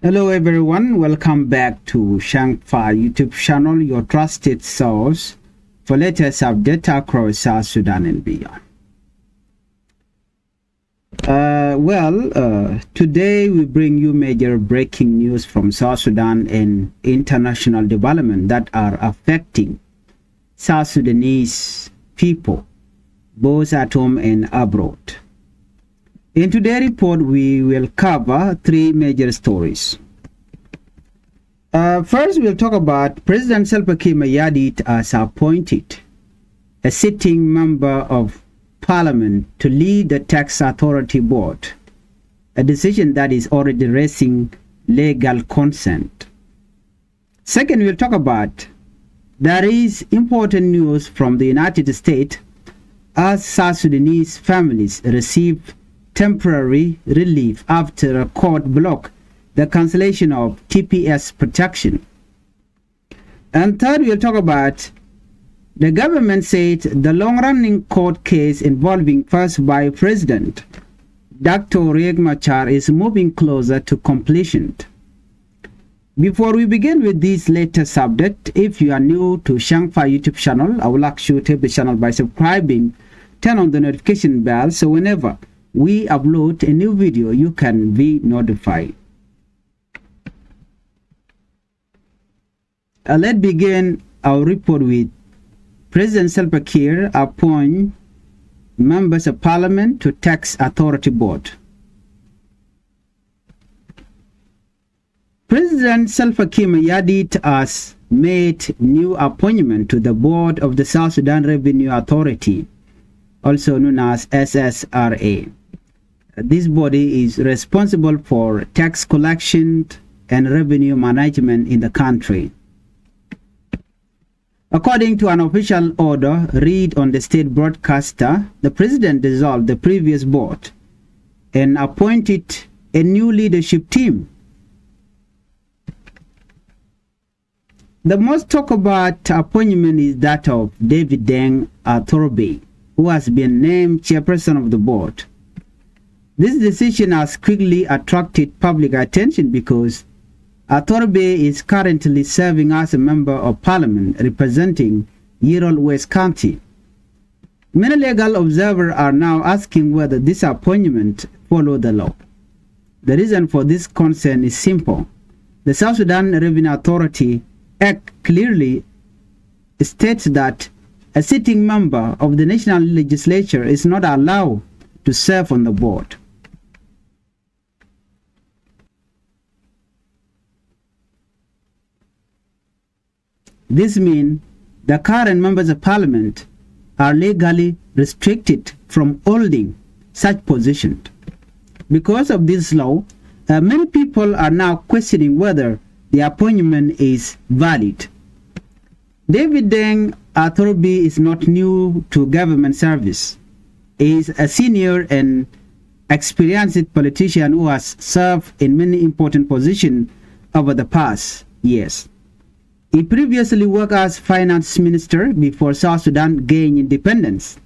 Hello everyone, welcome back to Changfied YouTube channel, your trusted source for latest updates across South Sudan and beyond. Today we bring you major breaking news from South Sudan and international development that are affecting South Sudanese people, both at home and abroad. In today's report, we will cover three major stories. First, we'll talk about President Salva Kiir Mayardit as appointed a sitting member of Parliament to lead the Tax Authority Board, a decision that is already raising legal consent. Second, we'll talk about there is important news from the United States as South Sudanese families receive temporary relief after a court blocked the cancellation of TPS protection. And third, we'll talk about the government said the long-running court case involving first Vice President Dr. Machar is moving closer to completion. Before we begin with this latest update, if you are new to Changfied YouTube channel, I would like you to help the channel by subscribing, turn on the notification bell so whenever we upload a new video, you can be notified. Let's begin our report with President Salva Kiir appoint members of Parliament to Tax Authority Board. President Salva Kiir Mayardit has made new appointment to the board of the South Sudan Revenue Authority, also known as SSRA. This body is responsible for tax collection and revenue management in the country. According to an official order read on the state broadcaster, the president dissolved the previous board and appointed a new leadership team. The most talked about appointment is that of David Deng Athorbe, who has been named chairperson of the board. This decision has quickly attracted public attention because Athorbe is currently serving as a member of parliament representing Yerol West County. Many legal observers are now asking whether this appointment follows the law. The reason for this concern is simple. The South Sudan Revenue Authority Act clearly states that a sitting member of the national legislature is not allowed to serve on the board. This means the current members of parliament are legally restricted from holding such positions. Because of this law, many people are now questioning whether the appointment is valid. David Deng Athorbe is not new to government service. He is a senior and experienced politician who has served in many important positions over the past years. He previously worked as finance minister before South Sudan gained independence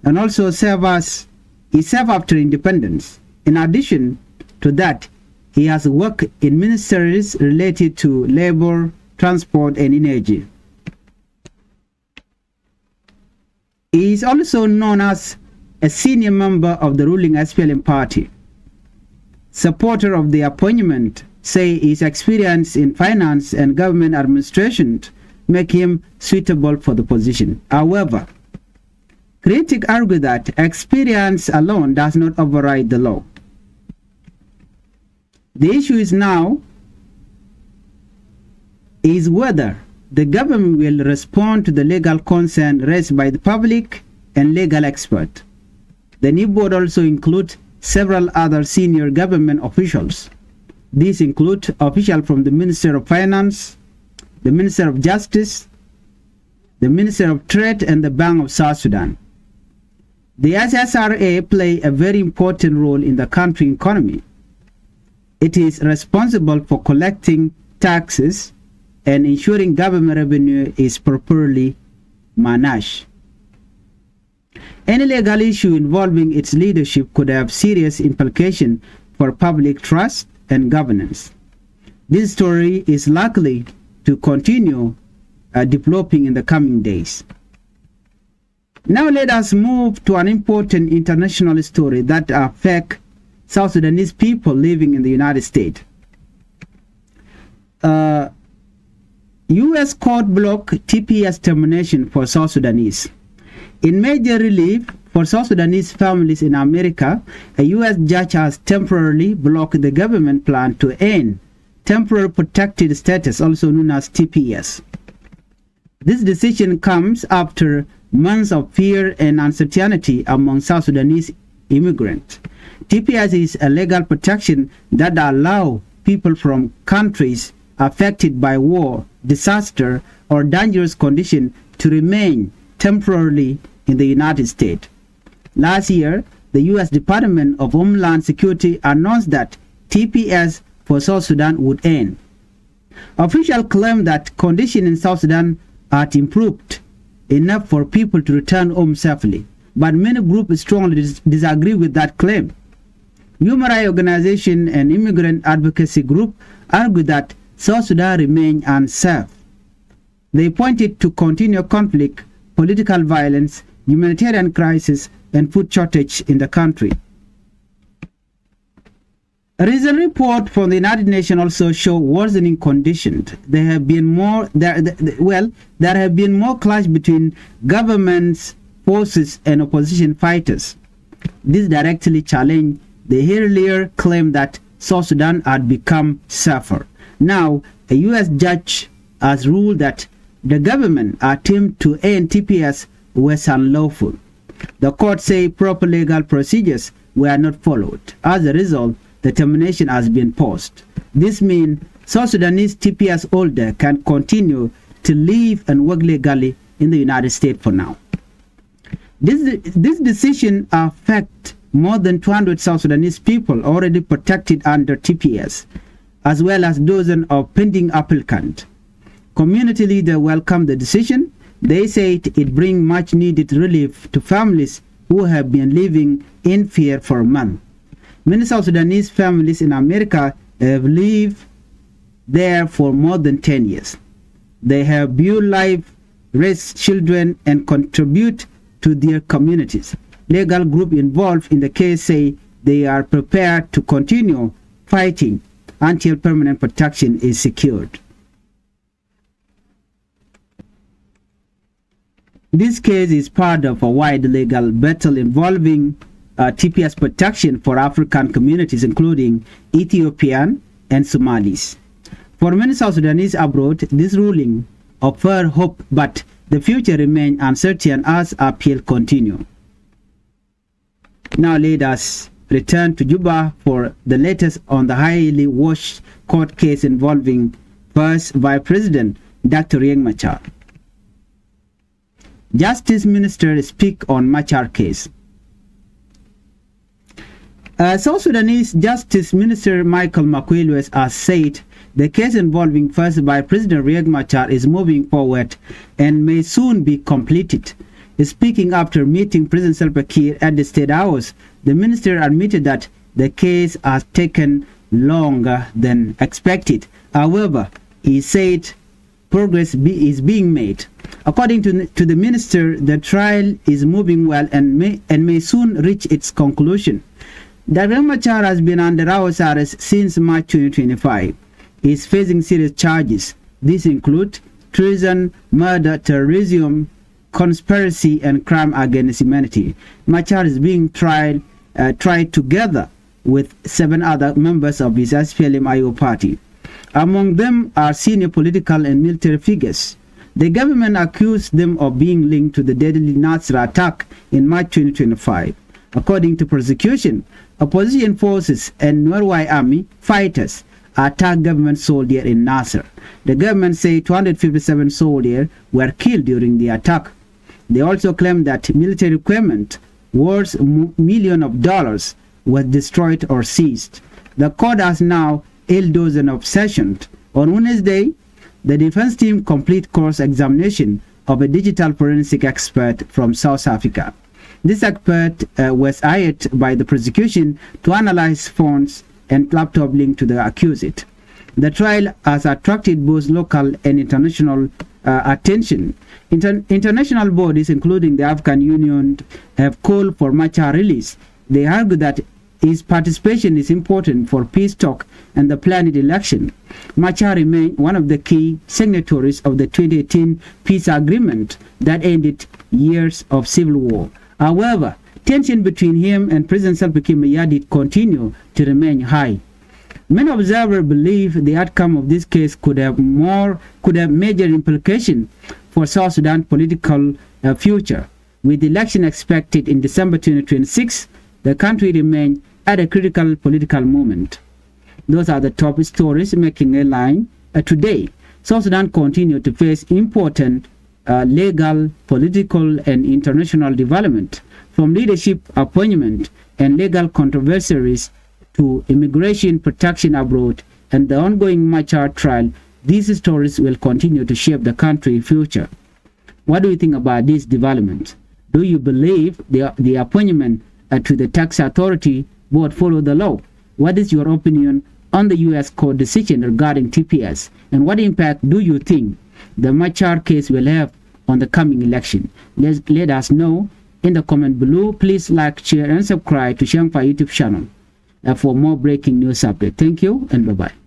and also served after independence. In addition to that, he has worked in ministries related to labor, transport, and energy. He is also known as a senior member of the ruling SPLM party. Supporters of the appointment say his experience in finance and government administration make him suitable for the position. However, critics argue that experience alone does not override the law. The issue is now is whether the government will respond to the legal concern raised by the public and legal experts. The new board also includes several other senior government officials. These include officials from the Minister of Finance, the Minister of Justice, the Minister of Trade, and the Bank of South Sudan. The SSRA play a very important role in the country economy. It is responsible for collecting taxes and ensuring government revenue is properly managed. Any legal issue involving its leadership could have serious implications for public trust and governance. This story is likely to continue developing in the coming days. Now let us move to an important international story that affects South Sudanese people living in the United States. U.S. court blocked TPS termination for South Sudanese. In major relief for South Sudanese families in America, a U.S. judge has temporarily blocked the government plan to end temporary protected status, also known as TPS. This decision comes after months of fear and uncertainty among South Sudanese immigrants. TPS is a legal protection that allows people from countries affected by war, disaster, or dangerous condition to remain temporarily in the United States. Last year, the U.S. Department of Homeland Security announced that TPS for South Sudan would end. Officials claim that conditions in South Sudan are improved enough for people to return home safely, but many groups strongly disagree with that claim. Human rights organizations and immigrant advocacy groups argue that South Sudan remains unsafe. They pointed to continued conflict, political violence, humanitarian crisis, and food shortage in the country. A recent report from the United Nations also show worsening conditions. There have been more clash between governments, forces, and opposition fighters. This directly challenged the earlier claim that South Sudan had become safer. Now, a U.S. judge has ruled that the government attempt to end TPS was unlawful. The court say proper legal procedures were not followed. As a result, the termination has been paused. This means South Sudanese TPS holder can continue to live and work legally in the United States for now. This decision affects more than 200 South Sudanese people already protected under TPS, as well as dozens of pending applicants. Community leaders welcome the decision. They say it brings much needed relief to families who have been living in fear for months. Many South Sudanese families in America have lived there for more than 10 years. They have built life, raised children, and contribute to their communities. Legal groups involved in the case say they are prepared to continue fighting until permanent protection is secured. This case is part of a wide legal battle involving TPS protection for African communities, including Ethiopian and Somalis. For many South Sudanese abroad, this ruling offers hope, but the future remains uncertain as appeal continue. Now let us return to Juba for the latest on the highly watched court case involving first Vice President Dr. Machar. Justice Minister speak on Machar case. South Sudanese Justice Minister Michael Makwelwes has said the case involving first Vice President Riek Machar is moving forward and may soon be completed. Speaking after meeting President Salva Kiir at the State House, the minister admitted that the case has taken longer than expected. However, he said progress is being made. According to the minister, the trial is moving well and may soon reach its conclusion. Dr. Machar has been under house arrest since March 2025. He is facing serious charges. These include treason, murder, terrorism, conspiracy, and crime against humanity. Machar is being tried together with 7 other members of his SPLM-IO party. Among them are senior political and military figures. The government accused them of being linked to the deadly Nasser attack in March 2025. According to prosecution, opposition forces and Norway army fighters attacked government soldiers in Nasser. The government said 257 soldiers were killed during the attack. They also claimed that military equipment worth millions of dollars was destroyed or seized. The court has now held dozens of sessions. On Wednesday, the defense team complete course examination of a digital forensic expert from South Africa. This expert was hired by the prosecution to analyze phones and laptop linked to the accused. The trial has attracted both local and international attention. International bodies, including the African Union, have called for Machar release. They argue that his participation is important for peace talk and the planned election. Machar remained one of the key signatories of the 2018 peace agreement that ended years of civil war. However, tension between him and President Salva Kiir Mayardit continue to remain high. Many observers believe the outcome of this case could have major implications for South Sudan's political future. With the election expected in December 2026, the country remains at a critical political moment. Those are the top stories making a line today. South Sudan continues to face important legal, political, and international development, from leadership appointment and legal controversies to immigration protection abroad and the ongoing Machar trial. These stories will continue to shape the country's future. What do you think about this development? Do you believe the appointment to the tax authority board follow the law? What is your opinion on the U.S. court decision regarding TPS? And what impact do you think the Machar case will have on the coming election? Let us know in the comment below. Please like, share, and subscribe to Changfied YouTube channel for more breaking news updates. Thank you and bye-bye.